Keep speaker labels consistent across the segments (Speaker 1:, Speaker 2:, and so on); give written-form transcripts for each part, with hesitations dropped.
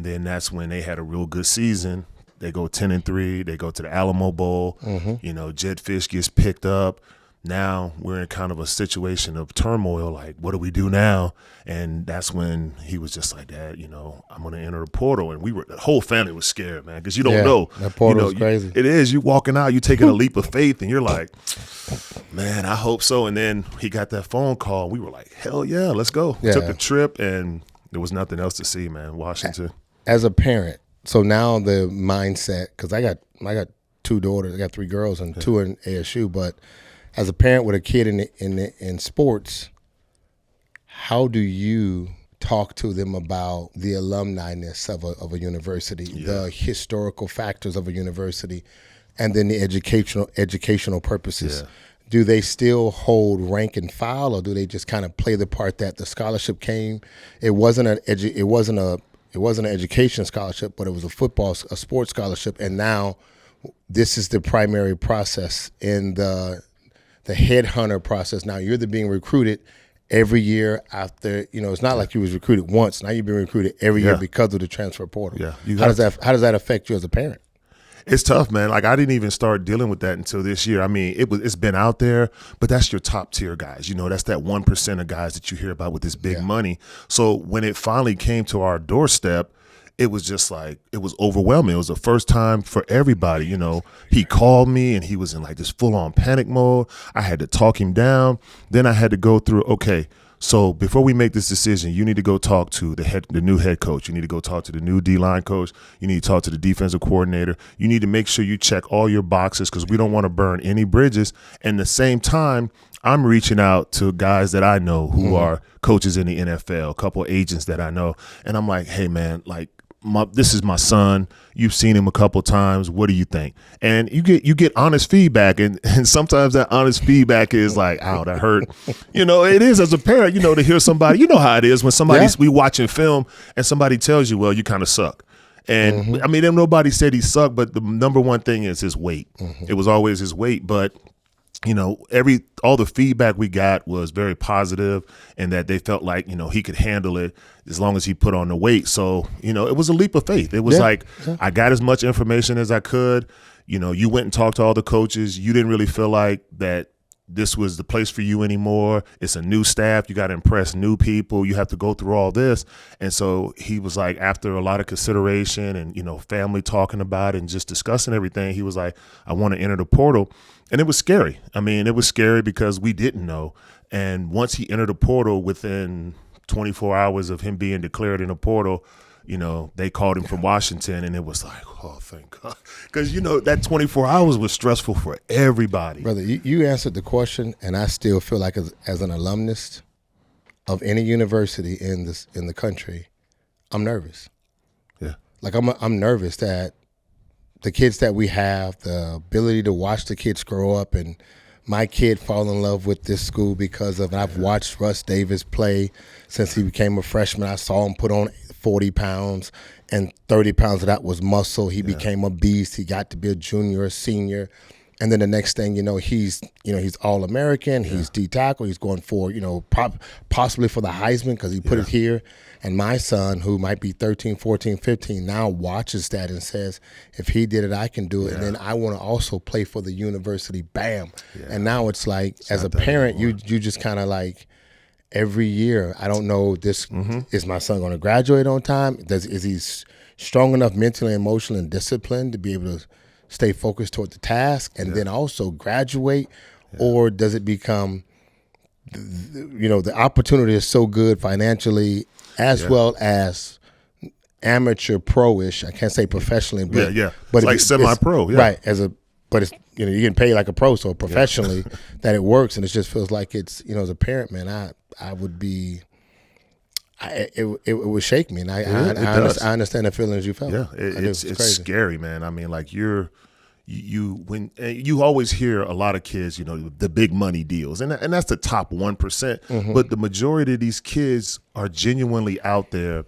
Speaker 1: And then that's when they had a real good season. They go 10-3. They go to the Alamo Bowl. You know, Jed Fish gets picked up. Now we're in kind of a situation of turmoil, like, what do we do now? And that's when he was just like, Dad, you know, I'm going to enter a portal. And the whole family was scared, man, because you don't know.
Speaker 2: That portal is crazy.
Speaker 1: It is. You walking out, you taking a leap of faith, and you're like, man, I hope so. And then he got that phone call. We were like, hell yeah, let's go. We took a trip, and there was nothing else to see, man, Washington.
Speaker 2: As a parent, so now the mindset, because I got 2 daughters, I got 3 girls and 2 in ASU, but as a parent with a kid in sports, how do you talk to them about the alumni-ness of a university, the historical factors of a university, and then the educational purposes? Do they still hold rank and file, or do they just kind of play the part that the scholarship came? It wasn't an education scholarship, but it was a sports scholarship, and now this is the primary process in the headhunter process. Now you're being recruited every year after, you know, it's not like you was recruited once. Now you're being recruited every year because of the transfer portal. How does that affect you as a parent?
Speaker 1: It's tough, man. Like, I didn't even start dealing with that until this year. I mean, it's been out there, but that's your top tier guys. You know, that's that 1% of guys that you hear about with this big money. So when it finally came to our doorstep, it was just like, it was overwhelming. It was the first time for everybody. You know, he called me and he was in like this full on panic mode. I had to talk him down. Then I had to go through, okay, so before we make this decision, you need to go talk to the new head coach. You need to go talk to the new D-line coach. You need to talk to the defensive coordinator. You need to make sure you check all your boxes, because we don't want to burn any bridges. And at the same time, I'm reaching out to guys that I know who are coaches in the NFL, a couple of agents that I know. And I'm like, hey, man, like, this is my son. You've seen him a couple times. What do you think? And you get honest feedback, and sometimes that honest feedback is like, ow, that hurt. You know, it is, as a parent, you know, to hear somebody, you know how it is when we watching film and somebody tells you, well, you kind of suck. And I mean, nobody said he sucked, but the number one thing is his weight. It was always his weight, but you know, all the feedback we got was very positive, and that they felt like, you know, he could handle it as long as he put on the weight. So, you know, it was a leap of faith. It was I got as much information as I could. You know, you went and talked to all the coaches. You didn't really feel like that this was the place for you anymore. It's a new staff. You got to impress new people. You have to go through all this. And so he was like, after a lot of consideration and, you know, family talking about it and just discussing everything, he was like, I want to enter the portal. And it was scary. I mean, it was scary because we didn't know. And once he entered the portal, within 24 hours of him being declared in the portal, you know, they called him from Washington, and it was like, oh, thank God. Because, you know, that 24 hours was stressful for everybody.
Speaker 2: Brother, you answered the question, and I still feel like as an alumnus of any university in the country, I'm nervous.
Speaker 1: Yeah.
Speaker 2: Like, I'm nervous that the kids that we have, the ability to watch the kids grow up, and my kid fall in love with this school because of, I've watched Russ Davis play since he became a freshman. I saw him put on 40 pounds, and 30 pounds of that was muscle. He became a beast. He got to be a junior, a senior. And then the next thing you know, he's All-American. He's D-tackle. He's going for, you know, possibly for the Heisman because he put it here. And my son, who might be 13, 14, 15, now watches that and says, if he did it, I can do it. And then I want to also play for the university. Bam. Yeah. And now it's like, as a parent, you just kind of like, every year, I don't know, this is my son going to graduate on time? Is he strong enough mentally, emotionally, and disciplined to be able to stay focused toward the task and then also graduate? Or does it become, you know, the opportunity is so good financially as well as amateur pro-ish. I can't say professionally, but
Speaker 1: but it's like semi-pro,
Speaker 2: right? But it's, you know, you get paid like a pro, so professionally that it works, and it just feels like it's, you know, as a parent, man, I would be. It would shake me, and I understand the feelings you felt.
Speaker 1: Yeah, it's scary, man. I mean, like you always hear a lot of kids, you know, the big money deals, and that's the top 1%. But the majority of these kids are genuinely out there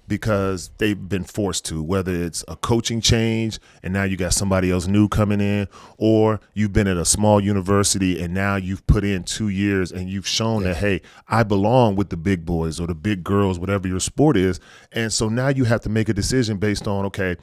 Speaker 1: because they've been forced to, whether it's a coaching change and now you got somebody else new coming in, or you've been at a small university and now you've put in 2 years and you've shown that, hey, I belong with the big boys or the big girls, whatever your sport is. And so now you have to make a decision based on, okay,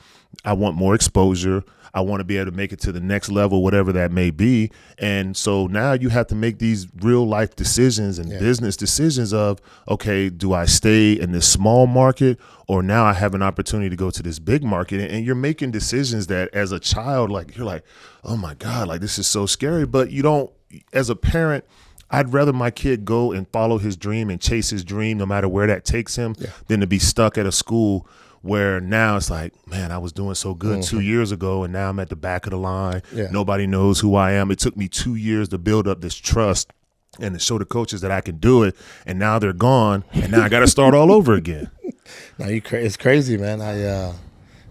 Speaker 1: I want more exposure. I want to be able to make it to the next level, whatever that may be. And so now you have to make these real life decisions and business decisions of, okay, do I stay in this small market, or now I have an opportunity to go to this big market? And you're making decisions that as a child, like, you're like, oh my God, like this is so scary. But you don't, as a parent, I'd rather my kid go and follow his dream and chase his dream no matter where that takes him than to be stuck at a school where now it's like, man, I was doing so good 2 years ago and now I'm at the back of the line. Nobody knows who I am. It took me 2 years to build up this trust and to show the coaches that I can do it, and now they're gone, and now I got to start all over again.
Speaker 2: Now it's crazy, man.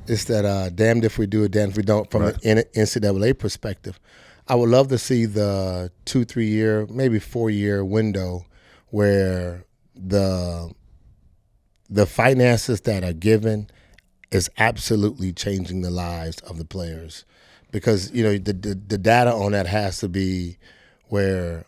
Speaker 2: It's that damned if we do it, damned if we don't. From an NCAA perspective, I would love to see the 2-3 year, maybe 4 year window where the finances that are given is absolutely changing the lives of the players, because the data on that has to be where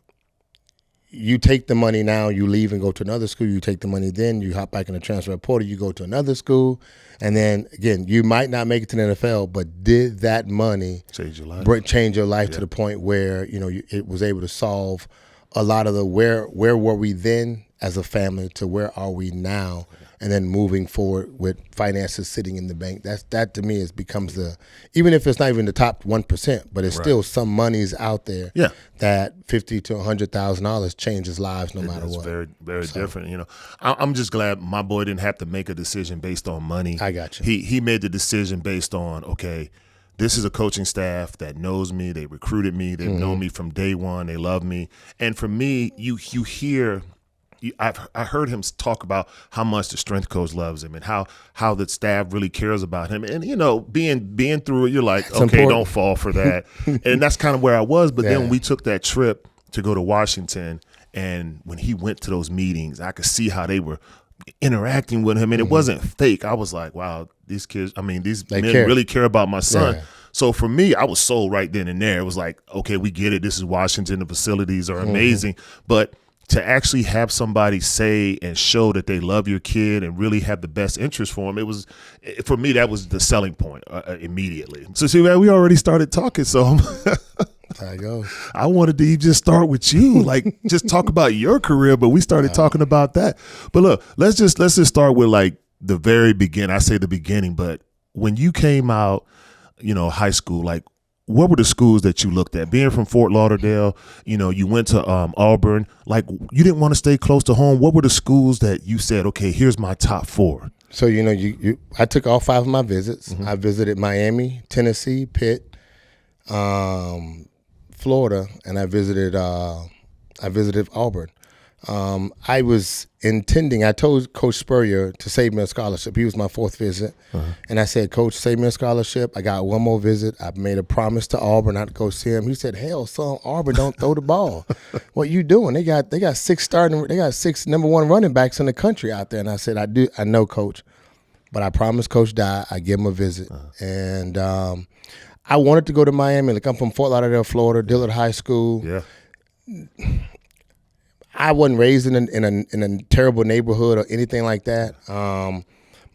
Speaker 2: you take the money now, you leave and go to another school. You take the money, then you hop back in the transfer portal, you go to another school, and then again, you might not make it to the NFL, but did that money
Speaker 1: change your life?
Speaker 2: To the point where it was able to solve a lot of the where were we then as a family to where are we now, and then moving forward with finances sitting in the bank. That to me becomes even if it's not even the top 1%, but it's still some monies out there that $50,000 to $100,000 changes lives no matter what.
Speaker 1: It's very, very different. I'm just glad my boy didn't have to make a decision based on money.
Speaker 2: I got you.
Speaker 1: He made the decision based on, okay, this is a coaching staff that knows me. They recruited me. They've known me from day one. They love me. And for me, you hear – I heard him talk about how much the strength coach loves him and how the staff really cares about him. And, being through it, you're like,
Speaker 2: it's
Speaker 1: okay,
Speaker 2: important.
Speaker 1: Don't fall for that. And that's kind of where I was. But then when we took that trip to go to Washington, and when he went to those meetings, I could see how they were interacting with him. And it wasn't fake. I was like, wow, these kids, these men really care about my son. Yeah. So for me, I was sold right then and there. It was like, okay, we get it. This is Washington. The facilities are amazing. But to actually have somebody say and show that they love your kid and really have the best interest for him, for me, that was the selling point immediately. So see, man, we already started talking. So
Speaker 2: there you go.
Speaker 1: I wanted to just start with you, like just talk about your career, but we started talking about that. But look, let's just start with like the very beginning. I say the beginning, but when you came out, high school, like, what were the schools that you looked at? Being from Fort Lauderdale, you went to Auburn. Like, you didn't want to stay close to home. What were the schools that you said, okay, here's my top 4?
Speaker 2: So, I took all 5 of my visits. I visited Miami, Tennessee, Pitt, Florida, and I visited Auburn. I was intending, I told Coach Spurrier to save me a scholarship. He was my 4th visit. And I said, Coach, save me a scholarship. I got one more visit. I made a promise to Auburn not to go see him. He said, hell, son, Auburn don't throw the ball. What you doing? They got 6 number 1 running backs in the country out there. And I said, I know, Coach. But I promised Coach Dye I'd give him a visit. And I wanted to go to Miami. Like, I'm from Fort Lauderdale, Florida, Dillard High School.
Speaker 1: Yeah.
Speaker 2: I wasn't raised in a terrible neighborhood or anything like that.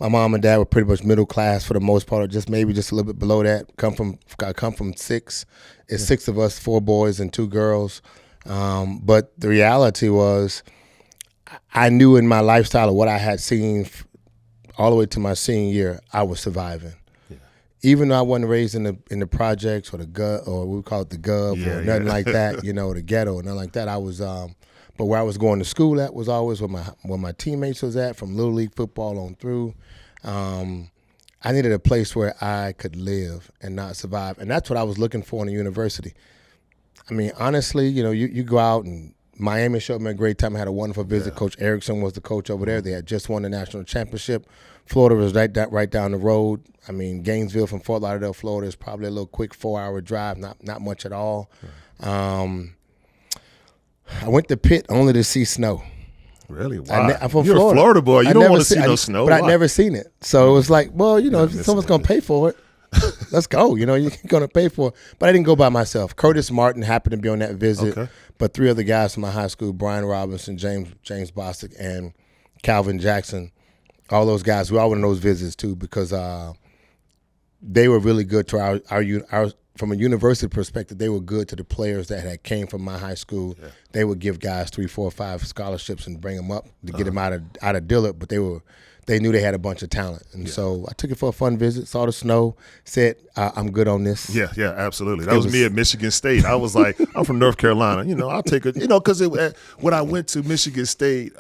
Speaker 2: My mom and dad were pretty much middle class for the most part, or maybe just a little bit below that. I come from 6. It's 6 of us, 4 boys and 2 girls. But the reality was, I knew in my lifestyle of what I had seen all the way to my senior year, I was surviving. Yeah. Even though I wasn't raised in the projects or the gut, or we call it the gov, or nothing like that, the ghetto, nothing like that. I was. But where I was going to school at was always where my teammates was at, from Little League football on through. I needed a place where I could live and not survive. And that's what I was looking for in a university. Honestly, you go out, and Miami showed me a great time. I had a wonderful visit. Yeah. Coach Erickson was the coach over there. They had just won the national championship. Florida was right down the road. Gainesville from Fort Lauderdale, Florida is probably a little quick 4-hour drive, not much at all. Right. I went to Pitt only to see snow.
Speaker 1: Really? Wow.
Speaker 2: I'm from
Speaker 1: You're
Speaker 2: Florida.
Speaker 1: a Florida boy. You don't want to see no snow.
Speaker 2: But I'd never seen it. So it was like, well, if someone's going to pay for it, let's go. You're going to pay for it. But I didn't go by myself. Curtis Martin happened to be on that visit. Okay. But 3 other guys from my high school, Brian Robinson, James Bostic, and Calvin Jackson, all those guys, we all went on those visits too because they were really good to our from a university perspective, they were good to the players that had came from my high school. Yeah. They would give guys 3, 4, 5 scholarships and bring them up to get them out of Dillard, but they knew they had a bunch of talent. And so I took it for a fun visit, saw the snow, said, I'm good on this.
Speaker 1: Yeah, absolutely. That was me at Michigan State. I was like, I'm from North Carolina. I'll take it. Because when I went to Michigan State,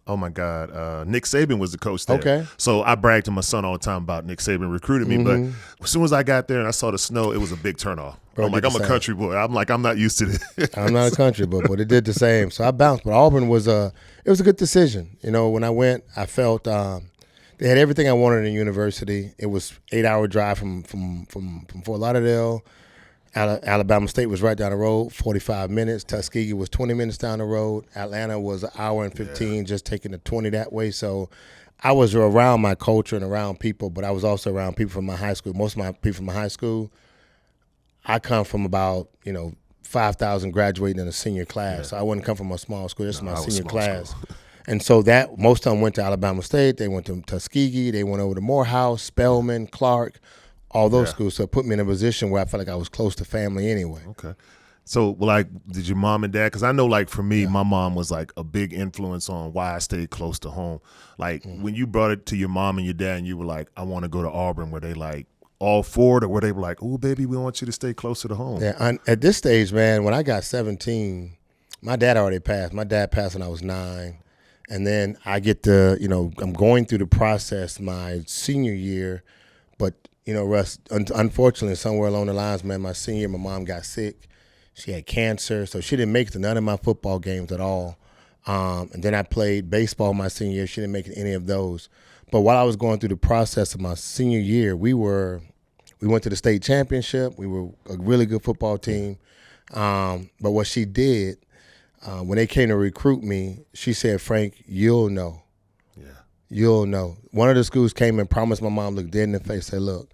Speaker 1: oh my God, Nick Saban was the coach there.
Speaker 2: Okay.
Speaker 1: So I bragged to my son all the time about Nick Saban recruiting me. But as soon as I got there and I saw the snow, it was a big turnoff. Bro, I'm a country boy. I'm not used to this.
Speaker 2: I'm not a country boy, but it did the same. So I bounced. But Auburn was a good decision. When I went, I felt they had everything I wanted in university. It was 8-hour drive from Fort Lauderdale. Alabama State was right down the road, 45 minutes. Tuskegee was 20 minutes down the road. Atlanta was an hour and 15, just taking the 20 that way. So I was around my culture and around people, but I was also around people from my high school. Most of my people from my high school, I come from about, 5,000 graduating in a senior class. Yeah. So I wouldn't come from a small school. This is my senior class. And so that most of them went to Alabama State. They went to Tuskegee. They went over to Morehouse, Spelman, Clark. All those schools, so it put me in a position where I felt like I was close to family anyway.
Speaker 1: Okay. So, did your mom and dad, because I know, for me, my mom was, a big influence on why I stayed close to home. When you brought it to your mom and your dad and you were like, I want to go to Auburn, were they, all for it, or were they like, oh, baby, we want you to stay closer to home?
Speaker 2: Yeah, at this stage, man, when I got 17, my dad already passed. My dad passed when I was 9. And then I get to, I'm going through the process my senior year, but Russ, unfortunately, somewhere along the lines, man, my senior year, my mom got sick. She had cancer, so she didn't make it to none of my football games at all. And then I played baseball my senior year. She didn't make it any of those. But while I was going through the process of my senior year, we went to the state championship. We were a really good football team. But what she did, when they came to recruit me, she said, Frank, you'll know. You'll know. One of the schools came and promised my mom, looked dead in the face, said, look,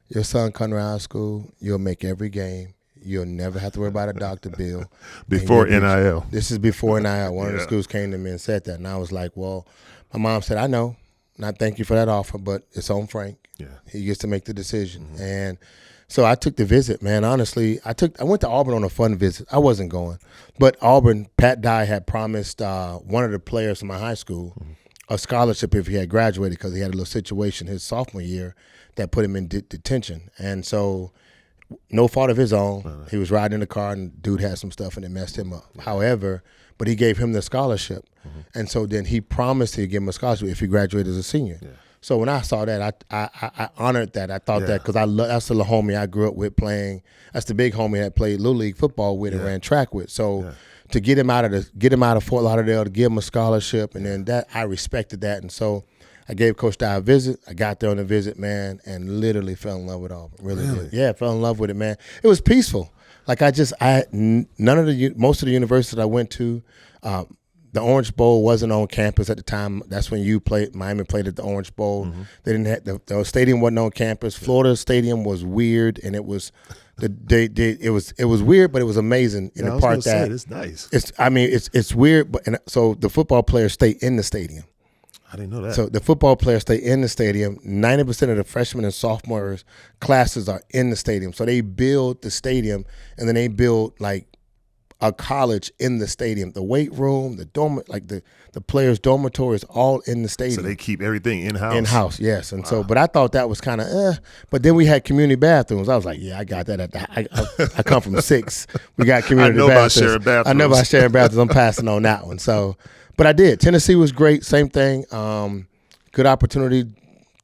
Speaker 2: your son come to our school, you'll make every game. You'll never have to worry about a doctor bill.
Speaker 1: Before NIL.
Speaker 2: This is before NIL. One of the schools came to me and said that. And I was like, well, my mom said, I know. And I thank you for that offer, but it's on Frank. Yeah. He gets to make the decision. Mm-hmm. And so I took the visit, man. Honestly, I went to Auburn on a fun visit. I wasn't going. But Auburn, Pat Dye had promised one of the players from my high school a scholarship if he had graduated because he had a little situation his sophomore year that put him in detention. And so no fault of his own. He was riding in the car and dude had some stuff and it messed him up. However, but he gave him the scholarship. And so then he promised he'd give him a scholarship if he graduated as a senior. Yeah. So when I saw that, I honored that. I thought that because that's the homie I grew up with playing. That's the big homie I played Little League football with and ran track with. So to get him out of Fort Lauderdale, to give him a scholarship, and then that I respected that. And so I gave Coach Dye a visit. I got there on the visit, man, and literally fell in love with Auburn. Really did. Yeah, fell in love with it, man. It was peaceful. Like most of the universities I went to, the Orange Bowl wasn't on campus at the time. That's when Miami played at the Orange Bowl. Mm-hmm. They didn't have the stadium wasn't on campus. Florida Stadium was weird, and it was it was weird, but it was amazing in the part that
Speaker 1: it's nice.
Speaker 2: It's weird, but so the football players stay in the stadium.
Speaker 1: I didn't know that.
Speaker 2: So the football players stay in the stadium. 90% of the freshmen and sophomores classes are in the stadium. So they build the stadium, and then they build like a college in the stadium. The weight room, the dorm, like the players' dormitory is all in the stadium.
Speaker 1: So they keep everything in-house?
Speaker 2: In-house, yes. And so, but I thought that was kind of But then we had community bathrooms. I was like, yeah, I got that. I come from 6. We got community bathrooms. I know about sharing bathrooms. I'm passing on that one. So, but I did. Tennessee was great. Same thing. Good opportunity.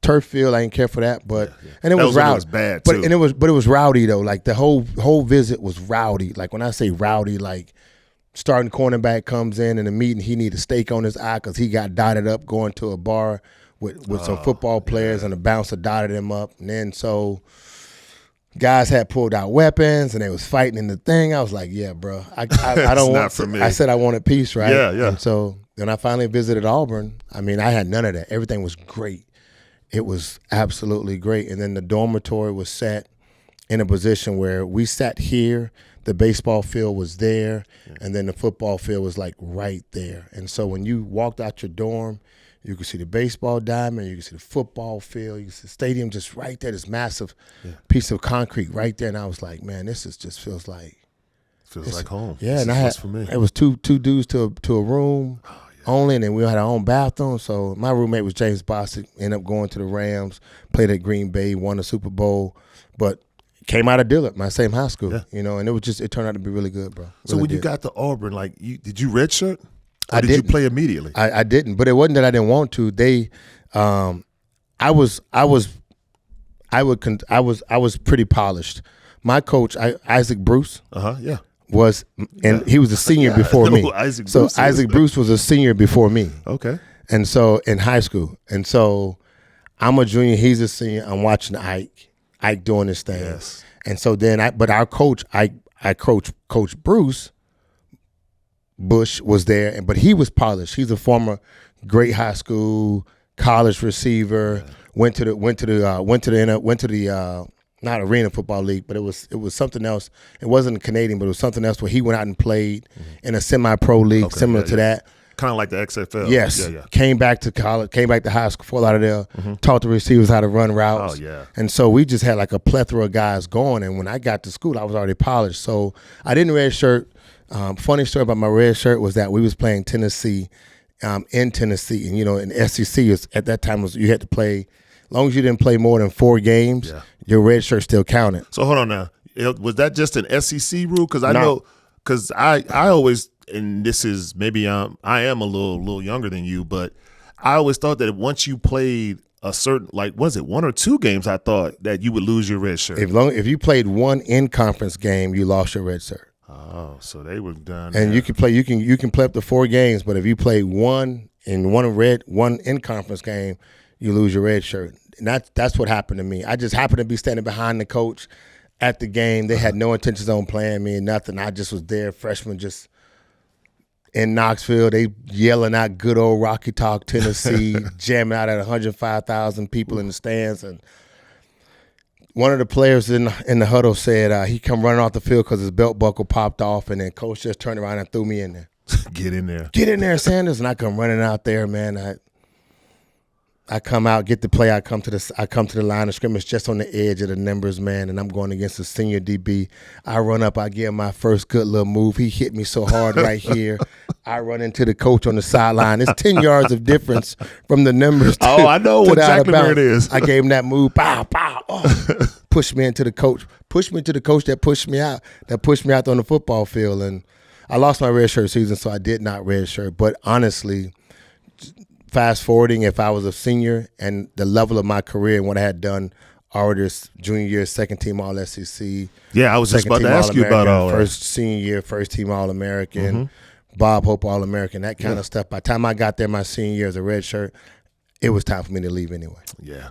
Speaker 2: Turf field, I didn't care for that, but and it was rowdy. It was
Speaker 1: bad too.
Speaker 2: But it was rowdy though. Like the whole visit was rowdy. Like when I say rowdy, like starting cornerback comes in the meeting, he need a steak on his eye because he got dotted up going to a bar with some football players and the bouncer dotted him up, and then so guys had pulled out weapons and they was fighting in the thing. I was like, yeah, bro, I don't want.
Speaker 1: Not for me.
Speaker 2: I said I wanted peace, right?
Speaker 1: Yeah, yeah.
Speaker 2: And so when I finally visited Auburn, I mean, I had none of that. Everything was great. It was absolutely great. And then the dormitory was set in a position where we sat here, the baseball field was there, and then the football field was like right there. And so when you walked out your dorm, you could see the baseball diamond, you could see the football field, you could see the stadium just right there, this massive piece of concrete right there. And I was like, man, this is just feels like
Speaker 1: home.
Speaker 2: Yeah,
Speaker 1: this
Speaker 2: and I had
Speaker 1: for me.
Speaker 2: It was two dudes to a room only, and then we had our own bathroom. So my roommate was James Bostic, ended up going to the Rams, played at Green Bay, won the Super Bowl, but came out of Dillard, my same high school, and it turned out to be really good, bro. Really
Speaker 1: so when you got to Auburn, like, did you redshirt? Or did
Speaker 2: didn't.
Speaker 1: you play immediately?
Speaker 2: I didn't, but it wasn't that I didn't want to. I was pretty polished. My coach, Isaac Bruce, was, and he was a senior before me. Isaac Bruce was a senior before me.
Speaker 1: Okay.
Speaker 2: And so in high school, and so I'm a junior, he's a senior. I'm watching Ike doing this thing.
Speaker 1: Yes.
Speaker 2: And so then our coach, Coach Bruce Bush was there, but he was polished. He's a former great high school, college receiver. Went to the not Arena Football League, but it was something else. It wasn't Canadian, but it was something else where he went out and played in a semi-pro league similar to that.
Speaker 1: Kind of like the XFL.
Speaker 2: Yes. Yeah. Came back to college, came back to high school, Fort Lauderdale, taught the receivers how to run routes.
Speaker 1: Oh, yeah.
Speaker 2: And so we just had like a plethora of guys going. And when I got to school, I was already polished. So I didn't redshirt. Funny story about my red shirt was that we was playing Tennessee in Tennessee. And, in SEC, at that time, you had to play, as long as you didn't play more than 4 games, your red shirt still counted.
Speaker 1: So hold on now. Was that just an SEC rule? Because I always – and this is maybe I am a little younger than you, but I always thought that once you played a certain, like, was it 1 or 2 games, I thought that you would lose your red shirt.
Speaker 2: If you played 1 in-conference game, you lost your red shirt.
Speaker 1: Oh, so they were done.
Speaker 2: And you can play up to 4 games, but if you play one in-conference game, you lose your red shirt. And that's what happened to me. I just happened to be standing behind the coach at the game. They had no intentions on playing me and nothing. I just was there, freshman, just in Knoxville. They yelling out good old Rocky Talk, Tennessee, jamming out at 105,000 people in the stands. And one of the players in the huddle said he come running off the field because his belt buckle popped off, and then coach just turned around and threw me in there.
Speaker 1: Get in there,
Speaker 2: Sanders. And I come running out there, man. I come out, get the play. I come to the line of scrimmage just on the edge of the numbers, man, and I'm going against the senior DB. I run up, I give my first good little move. He hit me so hard right here. I run into the coach on the sideline. It's 10 yards of difference from the numbers.
Speaker 1: I know exactly where it is.
Speaker 2: I gave him that move. Pow, pow. Oh. Pushed me into the coach. Pushed me into the coach that pushed me out. That pushed me out on the football field. And I lost my redshirt season, so I did not redshirt. But honestly, fast forwarding, if I was a senior and the level of my career and what I had done already this junior year, second team All SEC.
Speaker 1: Yeah, I was just about to ask you about all that.
Speaker 2: First senior year, first team All American, Bob Hope All American, that kind of stuff. By the time I got there my senior year as a red shirt, it was time for me to leave anyway.
Speaker 1: Yeah.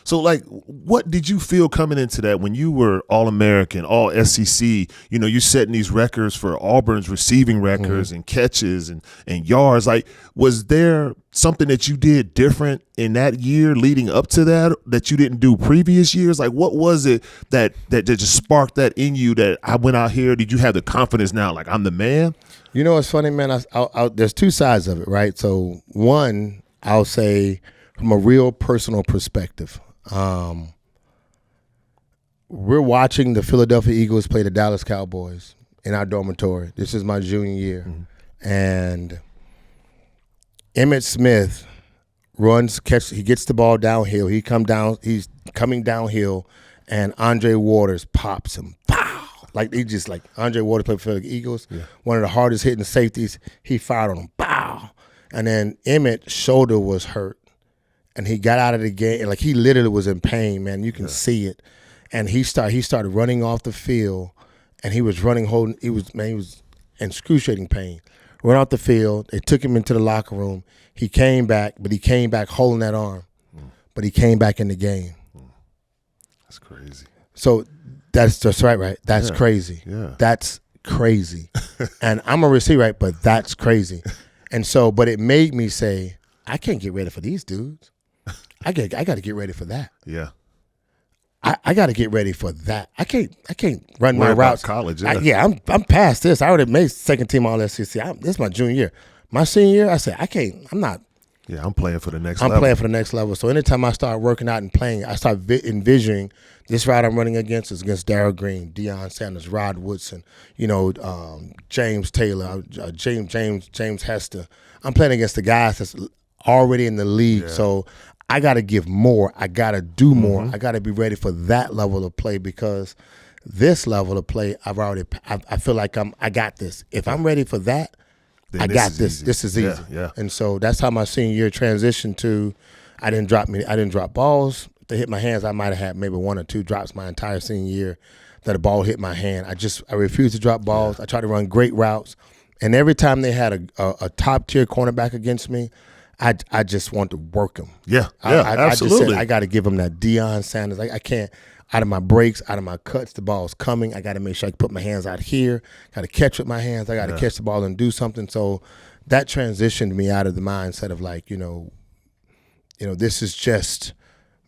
Speaker 1: So, like, what did you feel coming into that when you were All-American, All-SEC? You're setting these records for Auburn's receiving records and catches and yards. Like, was there something that you did different in that year leading up to that you didn't do previous years? Like, what was it that just sparked that in you that I went out here? Did you have the confidence now, like, I'm the man?
Speaker 2: It's funny, man. There's 2 sides of it, right? So, one, I'll say from a real personal perspective. We're watching the Philadelphia Eagles play the Dallas Cowboys in our dormitory. This is my junior year. And Emmitt Smith he gets the ball downhill. He's coming downhill, and Andre Waters pops him. Pow! Andre Waters played for the Eagles. Yeah. One of the hardest hitting safeties. He fired on him. Pow! And then Emmitt's shoulder was hurt. And he got out of the game, like he literally was in pain, man. You can see it. And he started running off the field, and he was he was in excruciating pain. Ran off the field. They took him into the locker room. He came back, but he came back holding that arm. But he came back in the game.
Speaker 1: That's crazy.
Speaker 2: So that's just right. That's crazy.
Speaker 1: Yeah.
Speaker 2: That's crazy. And I'm a receiver, right? But that's crazy. And so, but it made me say, I can't get ready for these dudes. I got to get ready for that.
Speaker 1: Yeah.
Speaker 2: I got to get ready for that. I can't run my routes.
Speaker 1: College,
Speaker 2: I'm past this. I already made second team All SEC. This is my junior year. My senior year, I said I'm not.
Speaker 1: Yeah, I'm playing for the next level.
Speaker 2: I'm playing for the next level. So anytime I start working out and playing, I start envisioning this route I'm running against is against Darryl Green, Deion Sanders, Rod Woodson, James Taylor, James Hester. I'm playing against the guys that's already in the league. Yeah. So I got to give more. I got to do more. I got to be ready for that level of play because this level of play, I feel like I got this. If I'm ready for that, then I got this. Easy. This is easy.
Speaker 1: Yeah.
Speaker 2: And so that's how my senior year transitioned to. I didn't drop balls. If they hit my hands, I might have had maybe 1 or 2 drops my entire senior year that a ball hit my hand. I refused to drop balls. I tried to run great routes. And every time they had a top tier cornerback against me, I just want to work them.
Speaker 1: Yeah, absolutely.
Speaker 2: I just said I got to give them that Deion Sanders. I can't. Out of my breaks, out of my cuts, the ball's coming. I got to make sure I can put my hands out here. Got to catch with my hands. I got to catch the ball and do something. So that transitioned me out of the mindset of like, this is just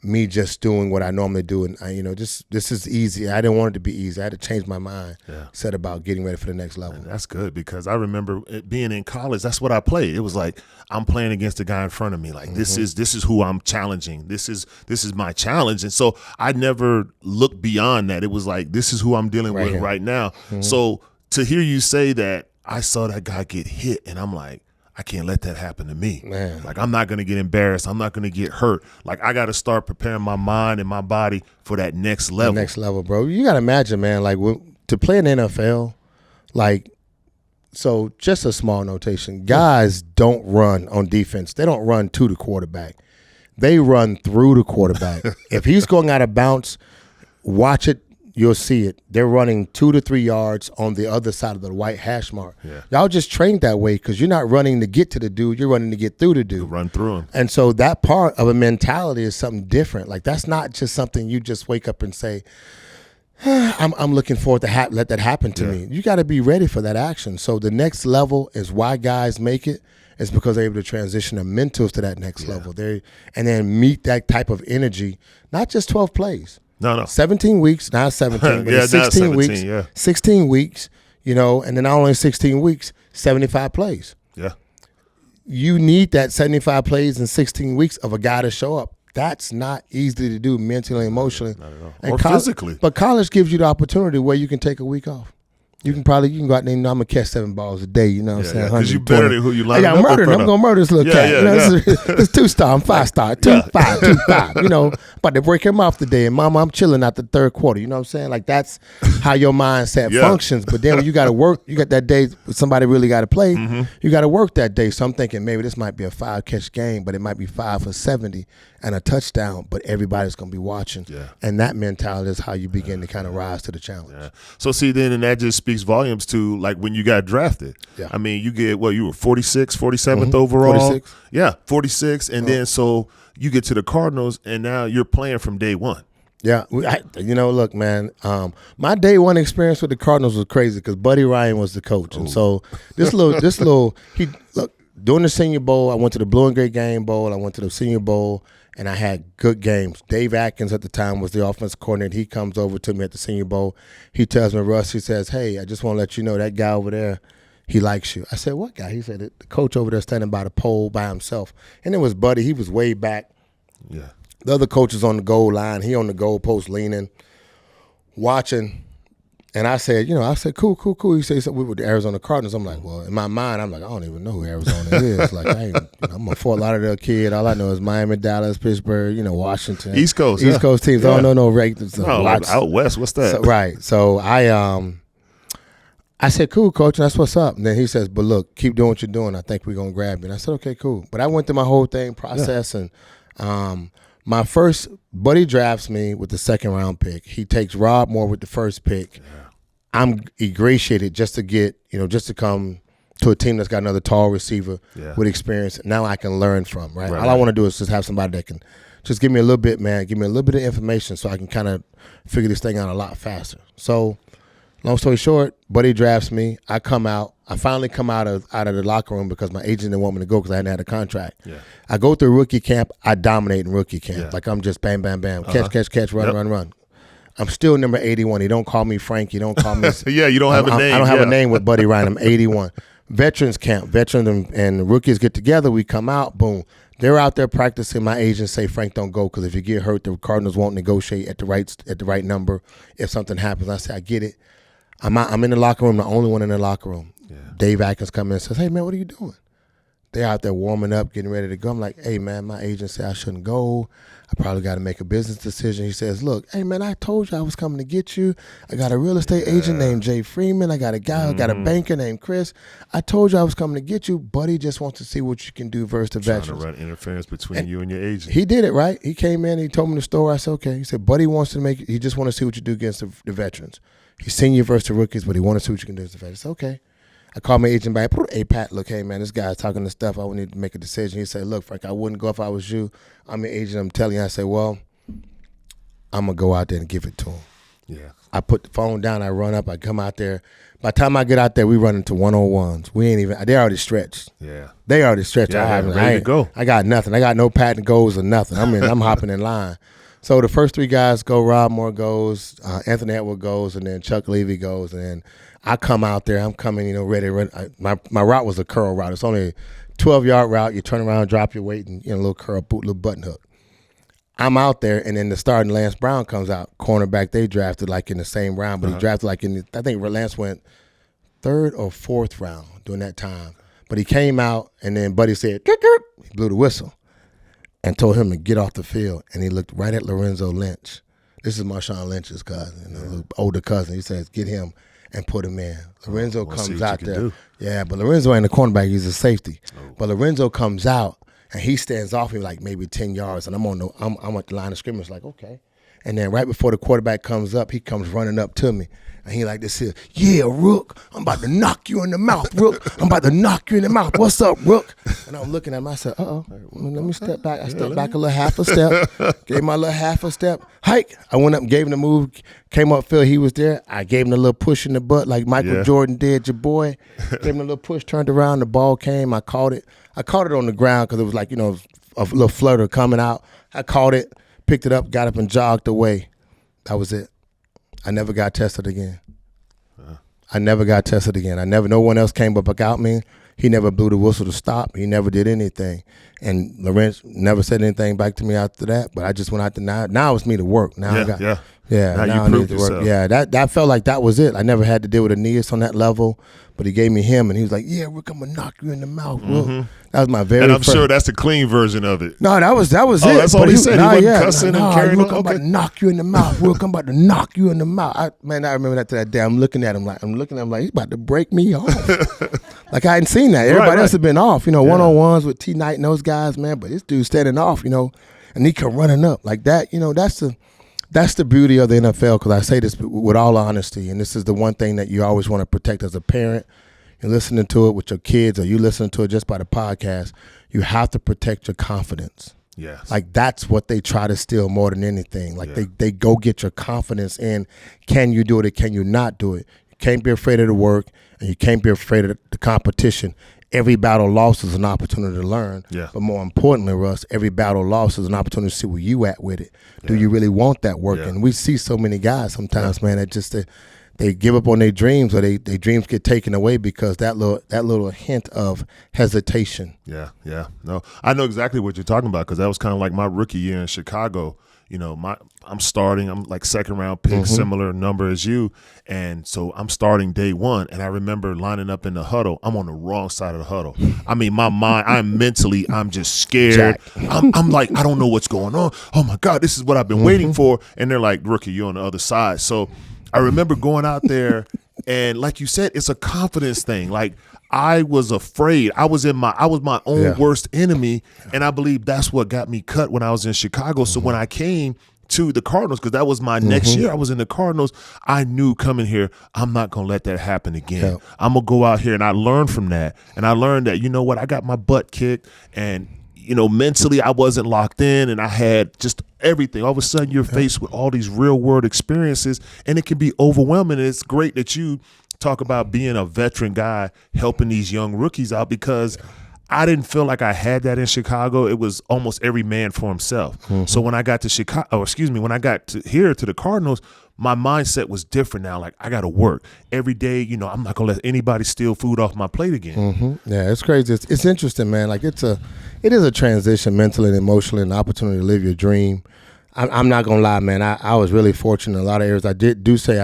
Speaker 2: me just doing what I normally do. And, this is easy. I didn't want it to be easy. I had to change my mind, set about getting ready for the next level.
Speaker 1: And that's good because I remember being in college, that's what I played. It was like I'm playing against the guy in front of me. Like this is who I'm challenging. This is my challenge. And so I never looked beyond that. It was like this is who I'm dealing with right now. So to hear you say that, I saw that guy get hit and I'm like, I can't let that happen to me.
Speaker 2: Man.
Speaker 1: Like, I'm not going to get embarrassed. I'm not going to get hurt. Like, I got to start preparing my mind and my body for that next level.
Speaker 2: The next level, bro. You got to imagine, man, like, to play in the NFL, like, so just a small notation. Guys don't run on defense. They don't run to the quarterback. They run through the quarterback. If he's going out of bounds, watch it. You'll see it. They're running 2 to 3 yards on the other side of the white hash mark.
Speaker 1: Yeah.
Speaker 2: Y'all just trained that way because you're not running to get to the dude. You're running to get through the dude.
Speaker 1: To run through him.
Speaker 2: And so that part of a mentality is something different. Like that's not just something you just wake up and say, I'm looking forward to let that happen to me. You got to be ready for that action. So the next level is why guys make it. It's because they're able to transition their mentals to that next level. And then meet that type of energy, not just 12 plays.
Speaker 1: No.
Speaker 2: 17 weeks, not 17, but 16 weeks.
Speaker 1: Yeah.
Speaker 2: 16 weeks, and then not only 16 weeks, 75 plays.
Speaker 1: Yeah.
Speaker 2: You need that 75 plays in 16 weeks of a guy to show up. That's not easy to do mentally, emotionally.
Speaker 1: Not at all.
Speaker 2: And
Speaker 1: or physically.
Speaker 2: But college gives you the opportunity where you can take a week off. You can go out there and I'm going to catch 7 balls a day, you know what I'm saying?
Speaker 1: Because you better than who you line up.
Speaker 2: I'm going to murder this little cat. It's 2-star, I'm 5-star, 2-5. About to break him off today. And mama, I'm chilling out the third quarter. You know what I'm saying? Like that's how your mindset functions. But then when you got to work, you got that day somebody really got to play. You got to work that day. So I'm thinking maybe this might be a 5-catch game, but it might be 5 for 70 and a touchdown. But everybody's going to be watching.
Speaker 1: Yeah.
Speaker 2: And that mentality is how you begin to kind of rise to the challenge.
Speaker 1: Yeah. So see, then and that just speaks volumes to like when you got drafted.
Speaker 2: Yeah.
Speaker 1: I mean, you get you were 47th overall.
Speaker 2: 46.
Speaker 1: Yeah, 46. And then so you get to the Cardinals and now you're playing from day one.
Speaker 2: Yeah. Look, man, my day one experience with the Cardinals was crazy because Buddy Ryan was the coach. And so during the Senior Bowl, I went to the Blue and Gray Game Bowl. I went to the Senior Bowl. And I had good games. Dave Atkins at the time was the offensive coordinator. He comes over to me at the Senior Bowl. He tells me, Russ, he says, hey, I just want to let you know that guy over there, he likes you. I said, what guy? He said, the coach over there standing by the pole by himself. And it was Buddy. He was way back.
Speaker 1: Yeah.
Speaker 2: The other coach is on the goal line. He on the goal post leaning, watching. And I said, cool. He said we were the Arizona Cardinals. I'm like, well, in my mind, I'm like, I don't even know who Arizona is. Like, I'm a Fort Lauderdale kid. All I know is Miami, Dallas, Pittsburgh, Washington.
Speaker 1: East Coast
Speaker 2: teams. I don't know Raiders.
Speaker 1: Out west, what's that?
Speaker 2: So, right. So I said, cool, coach, and that's what's up. And then he says, but look, keep doing what you're doing. I think we're going to grab you. And I said, okay, cool. But I went through my whole process, and my first, Buddy drafts me with the 2nd round pick. He takes Rob Moore with the 1st pick. Yeah. I'm ingratiated just to come to a team that's got another tall receiver with experience. Now I can learn from, right? All I want to do is just have somebody that can Just give me a little bit, man. Give me a little bit of information so I can kind of figure this thing out a lot faster. So, long story short, Buddy drafts me. I come out. I finally come out of the locker room because my agent didn't want me to go because I hadn't had a contract.
Speaker 1: Yeah.
Speaker 2: I go through rookie camp. I dominate in rookie camp. Yeah. Like I'm just bam, bam, bam. Catch, run. I'm still number 81. He don't call me Frank. He don't call me.
Speaker 1: Yeah, you don't have a name.
Speaker 2: I don't have a name with Buddy Ryan. I'm 81. Veterans camp. Veterans and rookies get together. We come out. Boom. They're out there practicing. My agents say, Frank, don't go because if you get hurt, the Cardinals won't negotiate at the right number if something happens. I say, I get it. I'm in the locker room, the only one in the locker room. Yeah. Dave Atkins comes in and says, hey, man, what are you doing? They're out there warming up, getting ready to go. I'm like, hey, man, my agent said I shouldn't go. I probably got to make a business decision. He says, look, hey, man, I told you I was coming to get you. I got a real estate agent named Jay Freeman. I got a guy, I got a banker named Chris. I told you I was coming to get you. Buddy just wants to see what you can do versus the veterans.
Speaker 1: Trying to run interference between you and your agent.
Speaker 2: He did it, right? He came in, he told me the story. I said, okay. He said, Buddy wants to make it. He just wants to see what you do against the veterans. He's senior versus the rookies, but he wants to see what you can do against the veterans. I said, okay. I called my agent back. Hey, Pat, look, hey, man, this guy's talking this stuff. I would need to make a decision. He said, look, Frank, I wouldn't go if I was you. I'm your agent. I'm telling you. I said, well, I'm going to go out there and give it to him.
Speaker 1: Yeah.
Speaker 2: I put the phone down. I run up. I come out there. By the time I get out there, we run into 101s. We ain't even – they already stretched.
Speaker 1: Yeah.
Speaker 2: They already stretched.
Speaker 1: Yeah, ready to go.
Speaker 2: I got nothing. I got no patent goals or nothing. I'm hopping in line. So the first three guys go. Rob Moore goes. Anthony Edwards goes. And then Chuck Levy goes. And then I come out there. I'm coming, ready to run. My route was a curl route. It's only a 12-yard route. You turn around, drop your weight, and a little curl, little button hook. I'm out there, and then the starting Lance Brown comes out. Cornerback they drafted like in the same round, but he drafted like I think Lance went third or fourth round during that time. But he came out, and then Buddy said, he blew the whistle and told him to get off the field. And he looked right at Lorenzo Lynch. This is Marshawn Lynch's cousin, older cousin. He says, get him and put him in. Lorenzo comes out there. Yeah, but Lorenzo ain't a cornerback. He's a safety. Oh. But Lorenzo comes out, and he stands off me like maybe 10 yards, and I'm at the line of scrimmage like, okay. And then right before the quarterback comes up, he comes running up to me. And he like this here, yeah, Rook, I'm about to knock you in the mouth, Rook. I'm about to knock you in the mouth. What's up, Rook? And I'm looking at him. I said, let me step back. I stepped back a little half a step, gave my little half a step, hike. I went up and gave him the move, came up field. He was there. I gave him a little push in the butt like Michael Jordan did, your boy. Gave him a little push, turned around, the ball came. I caught it. I caught it on the ground because it was like, a little flutter coming out. I caught it, picked it up, got up and jogged away. That was it. I never got tested again. No one else came up about me. He never blew the whistle to stop. He never did anything. And Lorenz never said anything back to me after that. But I just went out there. Now it's me to work. Now I need to work. Yeah, that felt like that was it. I never had to deal with Aeneas on that level. But he gave me him, and he was like, yeah, Rick, I'm going to knock you in the mouth, Rick. Mm-hmm. That was my very
Speaker 1: And I'm
Speaker 2: first.
Speaker 1: sure that's the clean version of it.
Speaker 2: No, that was it.
Speaker 1: That's all he said. He wasn't cussing and carrying on.
Speaker 2: I'm about to knock you in the mouth, Rick. I'm about to knock you in the mouth. I remember that to that day. I'm looking at him like, he's about to break me off. Like I hadn't seen that. Everybody else had been off, one-on-ones with T. Knight and those guys, man. But this dude's standing off, and he come running up like that. That's the beauty of the NFL, because I say this with all honesty, and this is the one thing that you always want to protect as a parent. You're listening to it with your kids, or you listening to it just by the podcast. You have to protect your confidence.
Speaker 1: Yes.
Speaker 2: Like that's what they try to steal more than anything. Like they go get your confidence in, can you do it or can you not do it? You can't be afraid of the work, and you can't be afraid of the competition. Every battle lost is an opportunity to learn. Yeah. But more importantly, Russ, every battle lost is an opportunity to see where you at with it. Yeah. Do you really want that work? Yeah. And we see so many guys sometimes, man, that just they give up on their dreams, or their dreams get taken away because that little hint of hesitation.
Speaker 1: Yeah. No, I know exactly what you're talking about, because that was kind of like my rookie year in Chicago. I'm starting. I'm like second round pick, similar number as you, and so I'm starting day one. And I remember lining up in the huddle. I'm on the wrong side of the huddle. I mean, my mind. I'm just scared. I'm like, I don't know what's going on. Oh my God, this is what I've been waiting for. And they're like, rookie, you're on the other side. So I remember going out there, and like you said, it's a confidence thing. Like I was afraid. I was my own worst enemy, and I believe that's what got me cut when I was in Chicago. So when I came to the Cardinals, because that was my next year, I was in the Cardinals, I knew coming here, I'm not going to let that happen again. Yeah. I'm going to go out here, and I learned from that. And I learned that, you know what, I got my butt kicked, and mentally I wasn't locked in, and I had just everything. All of a sudden you're faced with all these real world experiences, and it can be overwhelming. And it's great that you talk about being a veteran guy helping these young rookies out, because I didn't feel like I had that in Chicago. It was almost every man for himself. So when I got to when I got to here to the Cardinals, my mindset was different now. Like, I got to work every day. I'm not gonna let anybody steal food off my plate again.
Speaker 2: Yeah, it's crazy. It's interesting, man. Like, it is a transition mentally and emotionally, an opportunity to live your dream. I'm not gonna lie, man. I was really fortunate in a lot of areas. I do say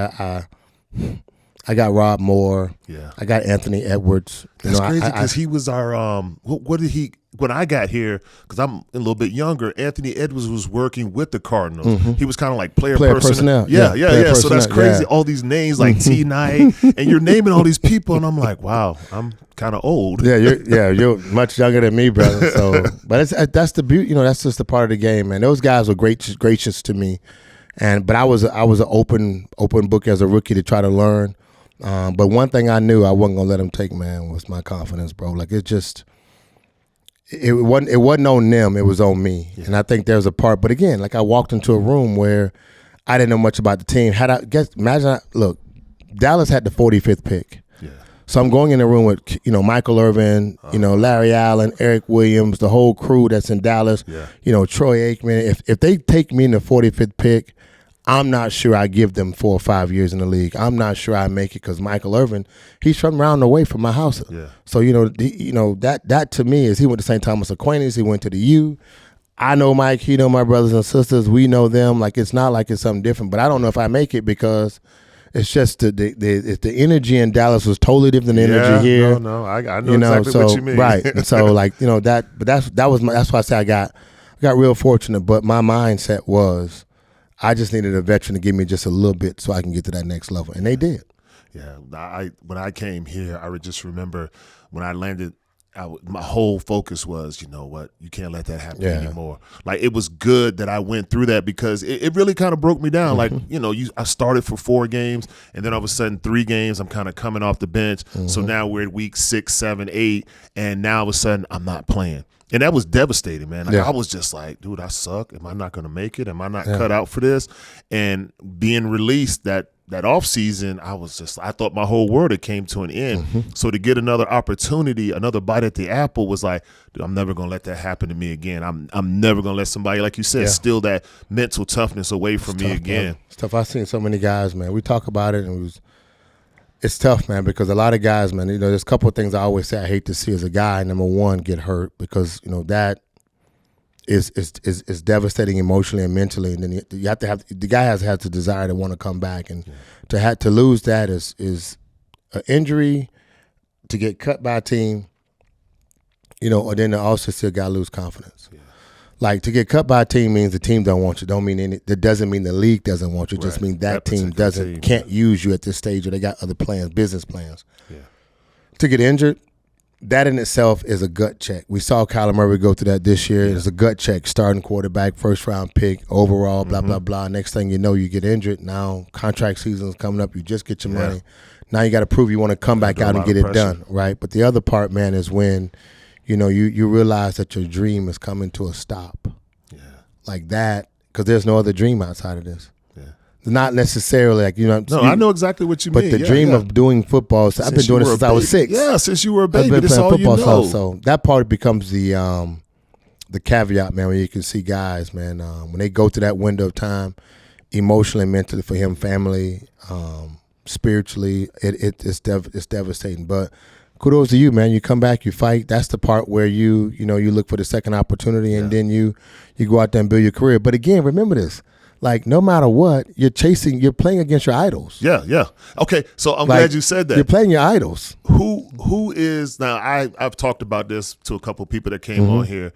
Speaker 2: I got Rob Moore.
Speaker 1: Yeah.
Speaker 2: I got Anthony Edwards.
Speaker 1: That's crazy, because he was our what did he when I got here, because I'm a little bit younger, Anthony Edwards was working with the Cardinals. He was kind of like player personnel. Yeah. So that's crazy. Yeah. All these names like T Knight, and you're naming all these people, and I'm like, wow, I'm kind of old.
Speaker 2: You're much younger than me, brother. So, but that's the beauty. That's just a part of the game, man. Those guys were gracious to me, but I was an open book as a rookie to try to learn. But one thing I knew I wasn't gonna let them take, man, was my confidence, bro. Like, it wasn't on them, it was on me. Yeah. And I think there's a part, but again, like, I walked into a room where I didn't know much about the team. Look, Dallas had the 45th pick. Yeah. So I'm going in a room with, Michael Irvin, Larry Allen, Eric Williams, the whole crew that's in Dallas, Troy Aikman. If they take me in the 45th pick, I'm not sure I give them 4 or 5 years in the league. I'm not sure I make it, because Michael Irvin, he's from around the way from my house. Yeah. So that to me is, he went to St. Thomas Aquinas. He went to the U. I know Mike. He know my brothers and sisters. We know them. Like, it's not like it's something different. But I don't know if I make it, because it's just the energy in Dallas was totally different than the energy here.
Speaker 1: No, I know exactly what you mean.
Speaker 2: Right. And so, like, that. But that's why I say I got real fortunate. But my mindset was, I just needed a veteran to give me just a little bit so I can get to that next level, and they did.
Speaker 1: Yeah, when I came here, I would just remember when I landed, my whole focus was, you know what, you can't let that happen anymore. Like, it was good that I went through that, because it really kind of broke me down. Like, I started for 4 games, and then all of a sudden 3 games, I'm kind of coming off the bench. So now we're at week 6, 7, 8, and now all of a sudden I'm not playing. And that was devastating, man. Like, I was just like, dude, I suck. Am I not going to make it? Am I not cut out for this? And being released that off season, I thought my whole world had came to an end. So to get another opportunity, another bite at the apple, was like, dude, I'm never going to let that happen to me again. I'm never going to let somebody, like you said, steal that mental toughness away from me again.
Speaker 2: Man. It's tough. I've seen so many guys, man. We talk about it, and it's tough, man, because a lot of guys, man, there's a couple of things I always say I hate to see as a guy. Number one, get hurt, because, that is devastating emotionally and mentally. And then you have to have, the guy has the desire to want to come back, and to lose that is an injury, to get cut by a team, or then to also still got to lose confidence. Yeah. Like, to get cut by a team means the team don't want you. That doesn't mean the league doesn't want you. It just means that team can't use you at this stage, or they got other plans, business plans. Yeah. To get injured, that in itself is a gut check. We saw Kyler Murray go through that this year. It's a gut check. Starting quarterback, first round pick, overall, blah, blah, blah. Next thing you know, you get injured. Now contract season's coming up. You just get your money. Now you got to prove you want to come back out and get it done, right? But the other part, man, is when you realize that your dream is coming to a stop. Yeah. Like that, because there's no other dream outside of this. Yeah. Not necessarily like,
Speaker 1: No, I know exactly what you
Speaker 2: mean. But the dream of doing football, I've been doing it since I was 6.
Speaker 1: Yeah, since you were a baby,
Speaker 2: I've been
Speaker 1: that's
Speaker 2: playing
Speaker 1: all
Speaker 2: football,
Speaker 1: you know.
Speaker 2: So that part becomes the caveat, man, where you can see guys, man, when they go to that window of time, emotionally, mentally, for him, family, spiritually, it's devastating. But kudos to you, man. You come back, you fight. That's the part where you look for the second opportunity, and then you go out there and build your career. But again, remember this. Like, no matter what, you're playing against your idols.
Speaker 1: Yeah. Okay, so I'm glad you said that.
Speaker 2: You're playing your idols.
Speaker 1: Who is, now I've talked about this to a couple of people that came on here.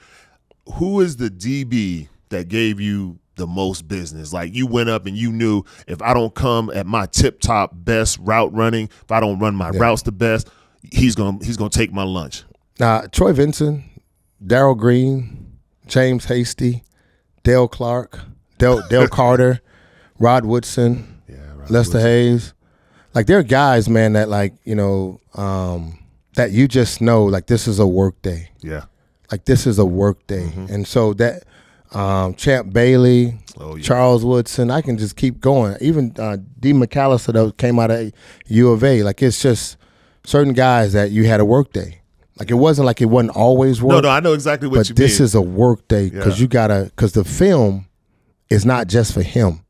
Speaker 1: Who is the DB that gave you the most business? Like, you went up and you knew, if I don't come at my tip-top best route running, if I don't run my routes the best, he's gonna take my lunch.
Speaker 2: Troy Vincent, Darrell Green, James Hasty, Dale Clark, Dale Carter, Rod Woodson, Lester Hayes. Like, they're guys, man, that that you just know, like, this is a work day. Yeah. Like, this is a work day. And so that Champ Bailey, Charles Woodson, I can just keep going. Even D. McAllister that came out of U of A. Like, it's just certain guys that you had a work day. Like, it wasn't always work.
Speaker 1: No, I know exactly what you mean.
Speaker 2: But this is a work day because because the film is not just for him.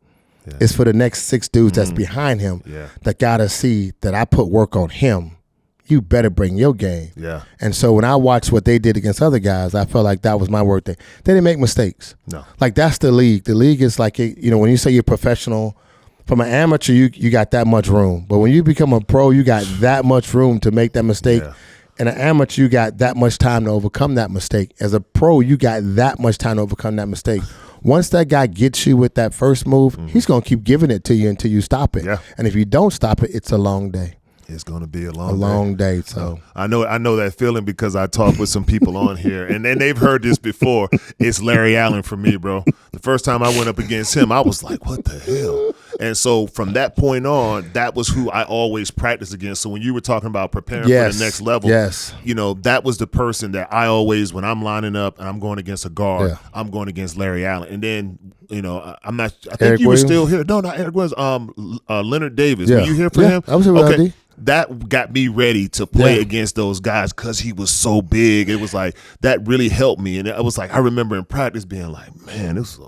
Speaker 2: Yeah. It's for the next 6 dudes that's behind him that got to see that I put work on him. You better bring your game. Yeah. And so when I watched what they did against other guys, I felt like that was my work day. They didn't make mistakes. No. Like, that's the league. The league is like, when you say you're professional, from an amateur, you got that much room. But when you become a pro, you got that much room to make that mistake. Yeah. And an amateur, you got that much time to overcome that mistake. As a pro, you got that much time to overcome that mistake. Once that guy gets you with that first move, he's going to keep giving it to you until you stop it. Yeah. And if you don't stop it, it's a long day.
Speaker 1: It's going to be a long
Speaker 2: day. So
Speaker 1: I know that feeling because I talked with some people on here, and they've heard this before. It's Larry Allen for me, bro. The first time I went up against him, I was like, what the hell? And so from that point on, that was who I always practiced against. So when you were talking about preparing for the next level, that was the person that I always, when I'm lining up and I'm going against a guard, I'm going against Larry Allen. And then, I'm not, I think Eric you Williams? Were still here. No, not Eric Williams. Leonard Davis. Were you here for him?
Speaker 2: I was here with
Speaker 1: okay. That got me ready to play against those guys because he was so big. It was like, that really helped me. And it was like, I remember in practice being like, man, he's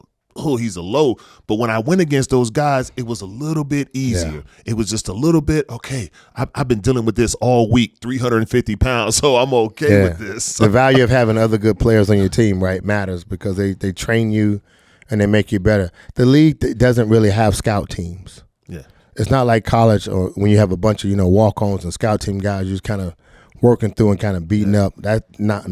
Speaker 1: a low. But when I went against those guys, it was a little bit easier. Yeah. It was just a little bit, okay, I've been dealing with this all week, 350 pounds, so I'm okay with this.
Speaker 2: The value of having other good players on your team, right, matters because they train you and they make you better. The league doesn't really have scout teams. Yeah. It's not like college or when you have a bunch of, walk-ons and scout team guys you're just kind of working through and kind of beating up. That's not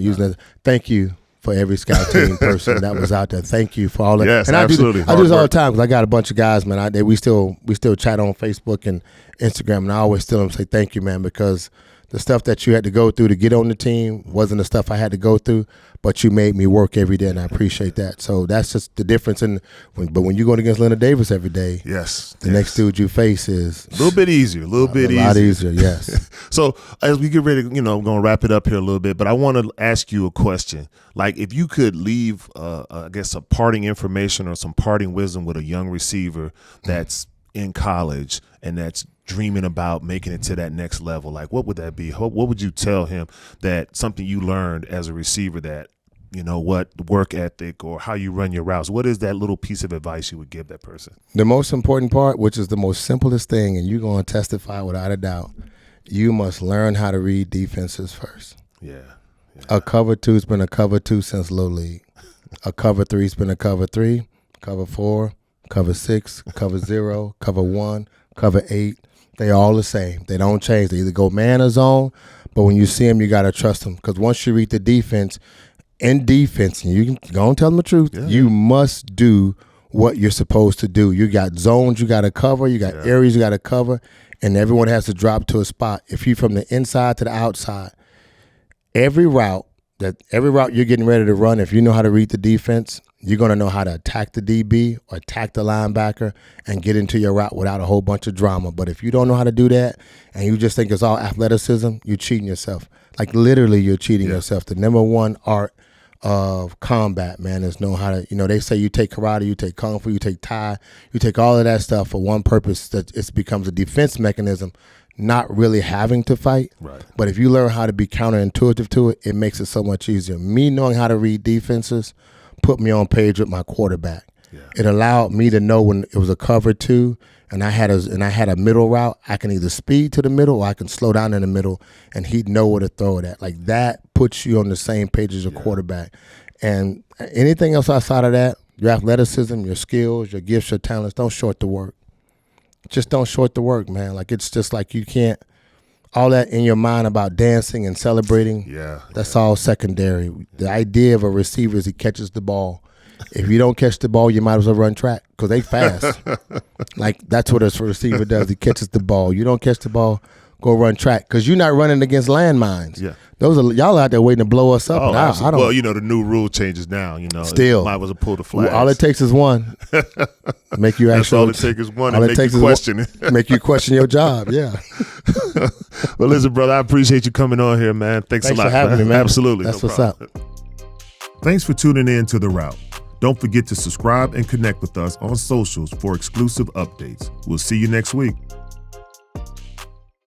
Speaker 2: using it. Thank you for every scout team person that was out there. Thank you for all that.
Speaker 1: Yes,
Speaker 2: and
Speaker 1: absolutely.
Speaker 2: I do this all the time because I got a bunch of guys, man. We still chat on Facebook and Instagram, and I always tell them, say thank you, man, because the stuff that you had to go through to get on the team wasn't the stuff I had to go through, but you made me work every day, and I appreciate that. So that's just the difference. But when you're going against Leonard Davis every day, the next dude you face is
Speaker 1: a little bit easier, a lot
Speaker 2: easier, yes.
Speaker 1: So as we get ready, I'm going to wrap it up here a little bit, but I want to ask you a question. Like, if you could leave, I guess, a parting information or some parting wisdom with a young receiver that's in college and that's dreaming about making it to that next level, like, what would that be? What would you tell him that something you learned as a receiver that, work ethic or how you run your routes? What is that little piece of advice you would give that person?
Speaker 2: The most important part, which is the most simplest thing, and you're going to testify without a doubt, you must learn how to read defenses first. Yeah. A cover two's been a cover two since Little League. A cover three's been a cover three, cover 4, cover 6, cover 0, cover 1, cover 8. They all the same. They don't change. They either go man or zone, but when you see them, you got to trust them because once you read the defense, and you can go and tell them the truth, you must do what you're supposed to do. You got zones you got to cover. You got areas you got to cover, and everyone has to drop to a spot. If you're from the inside to the outside, every route you're getting ready to run, if you know how to read the defense, you're going to know how to attack the DB or attack the linebacker and get into your route without a whole bunch of drama. But if you don't know how to do that and you just think it's all athleticism, you're cheating yourself. Like, literally, you're cheating yourself. The number one art of combat, man, is know how to, they say you take karate, you take kung fu, you take Thai, you take all of that stuff for one purpose, that it becomes a defense mechanism, not really having to fight. Right. But if you learn how to be counterintuitive to it, it makes it so much easier. Me knowing how to read defenses put me on page with my quarterback. Yeah. It allowed me to know when it was a cover 2 and I had a middle route, I can either speed to the middle or I can slow down in the middle and he'd know where to throw it at. Like, that puts you on the same page as your quarterback. And anything else outside of that, your athleticism, your skills, your gifts, your talents, don't short the work. Just don't short the work, man. Like, it's just like you can't, all that in your mind about dancing and celebrating, that's all secondary. The idea of a receiver is he catches the ball. If you don't catch the ball, you might as well run track because they fast. Like, that's what a receiver does. He catches the ball. You don't catch the ball, go run track because you're not running against landmines. Yeah. Those are y'all out there waiting to blow us up.
Speaker 1: Oh, I don't. Well, the new rule changes now.
Speaker 2: Still,
Speaker 1: might as well pull the flag.
Speaker 2: All it takes is one. Make you actually.
Speaker 1: That's all it takes is one. And make you question it.
Speaker 2: Make you question your job. Yeah.
Speaker 1: Well, listen, brother, I appreciate you coming on here, man. Thanks a lot
Speaker 2: for having me, man.
Speaker 1: Absolutely.
Speaker 2: That's what's up.
Speaker 1: Thanks for tuning in to The Route. Don't forget to subscribe and connect with us on socials for exclusive updates. We'll see you next week.